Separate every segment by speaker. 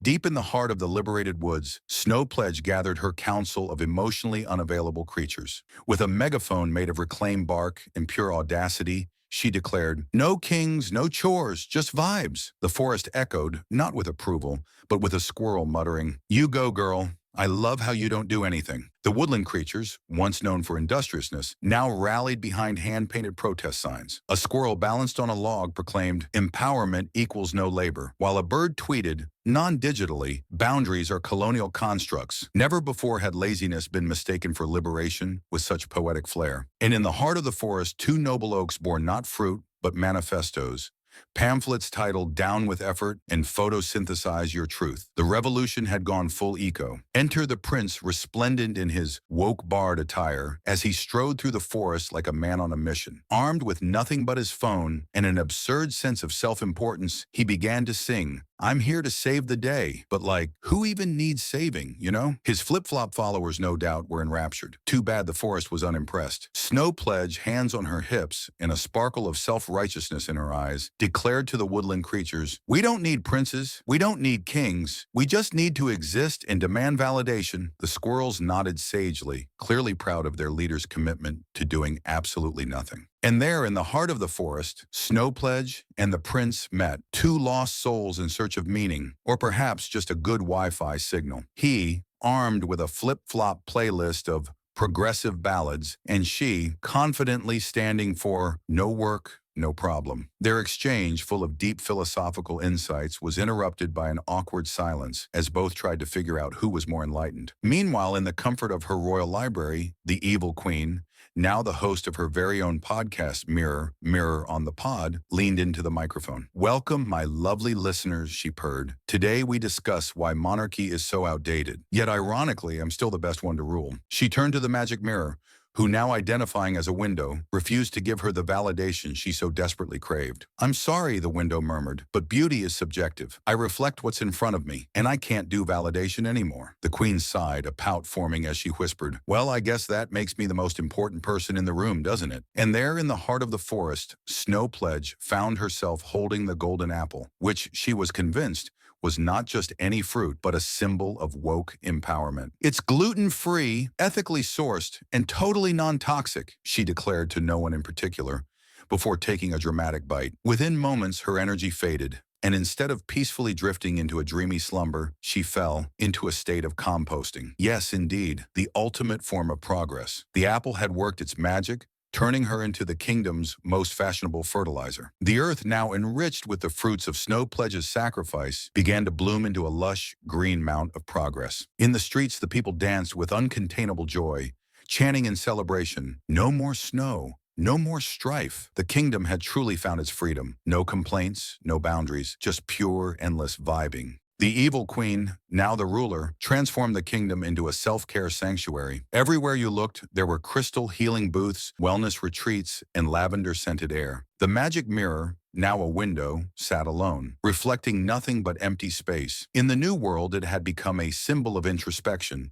Speaker 1: Deep in the heart of the liberated woods, Snow Pledge gathered her council of emotionally unavailable creatures. With a megaphone made of reclaimed bark and pure audacity, she declared, "No kings, no chores, just vibes." The forest echoed, not with approval, but with a squirrel muttering, "You go, girl. I love how you don't do anything." The woodland creatures, once known for industriousness, now rallied behind hand-painted protest signs. A squirrel balanced on a log proclaimed, "Empowerment equals no labor," while a bird tweeted, non-digitally, "Boundaries are colonial constructs." Never before had laziness been mistaken for liberation with such poetic flair. And in the heart of the forest, two noble oaks bore not fruit, but manifestos. Pamphlets titled "Down with Effort" and "Photosynthesize Your Truth." The revolution had gone full eco. Enter the prince resplendent in his woke bard attire as he strode through the forest like a man on a mission. Armed with nothing but his phone and an absurd sense of self-importance, he began to sing, "I'm here to save the day." But like, who even needs saving, you know? His flip-flop followers no doubt were enraptured. Too bad the forest was unimpressed. Snow Pledge, hands on her hips and a sparkle of self-righteousness in her eyes, declared to the woodland creatures, "We don't need princes, we don't need kings, we just need to exist and demand validation." The squirrels nodded sagely, clearly proud of their leader's commitment to doing absolutely nothing. And there, in the heart of the forest, Snow Pledge and the prince met, two lost souls in search of meaning, or perhaps just a good Wi-Fi signal. He, armed with a flip-flop playlist of progressive ballads, and she, confidently standing for no work, no problem. Their exchange, full of deep philosophical insights, was interrupted by an awkward silence as both tried to figure out who was more enlightened. Meanwhile, in the comfort of her royal library, the evil queen, now the host of her very own podcast, Mirror on the Pod, leaned into the microphone. "Welcome, my lovely listeners," she purred. "Today we discuss why monarchy is so outdated. Yet ironically, I'm still the best one to rule." She turned to the magic mirror, who, now identifying as a window, refused to give her the validation she so desperately craved. "I'm sorry," the window murmured, "but beauty is subjective. I reflect what's in front of me, and I can't do validation anymore." The queen sighed, a pout forming as she whispered, "Well, I guess that makes me the most important person in the room, doesn't it?" And there, in the heart of the forest, Snow Pledge found herself holding the golden apple, which, she was convinced, was not just any fruit, but a symbol of woke empowerment. "It's gluten-free, ethically sourced, and totally non-toxic," she declared to no one in particular, before taking a dramatic bite. Within moments, her energy faded, and instead of peacefully drifting into a dreamy slumber, she fell into a state of composting. Yes, indeed, the ultimate form of progress. The apple had worked its magic, turning her into the kingdom's most fashionable fertilizer. The earth, now enriched with the fruits of Snow Pledge's sacrifice, began to bloom into a lush, green mount of progress. In the streets, the people danced with uncontainable joy, chanting in celebration, "No more snow, no more strife." The kingdom had truly found its freedom. No complaints, no boundaries, just pure, endless vibing. The evil queen, now the ruler, transformed the kingdom into a self-care sanctuary. Everywhere you looked, there were crystal healing booths, wellness retreats, and lavender-scented air. The magic mirror, now a window, sat alone, reflecting nothing but empty space. In the new world, it had become a symbol of introspection,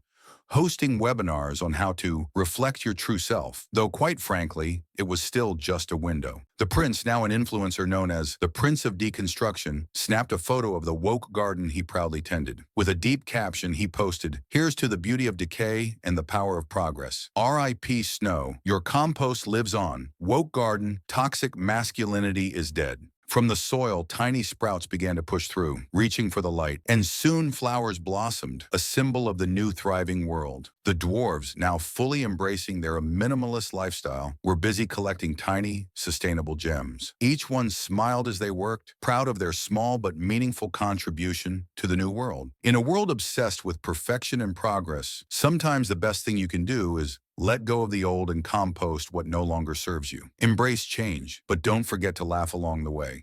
Speaker 1: hosting webinars on how to reflect your true self, though quite frankly, it was still just a window. The prince, now an influencer known as the Prince of Deconstruction, snapped a photo of the woke garden he proudly tended. With a deep caption, he posted, "Here's to the beauty of decay and the power of progress. R.I.P. Snow, your compost lives on. Woke garden, toxic masculinity is dead." From the soil, tiny sprouts began to push through, reaching for the light, and soon flowers blossomed, a symbol of the new thriving world. The dwarves, now fully embracing their minimalist lifestyle, were busy collecting tiny, sustainable gems. Each one smiled as they worked, proud of their small but meaningful contribution to the new world. In a world obsessed with perfection and progress, sometimes the best thing you can do is let go of the old and compost what no longer serves you. Embrace change, but don't forget to laugh along the way.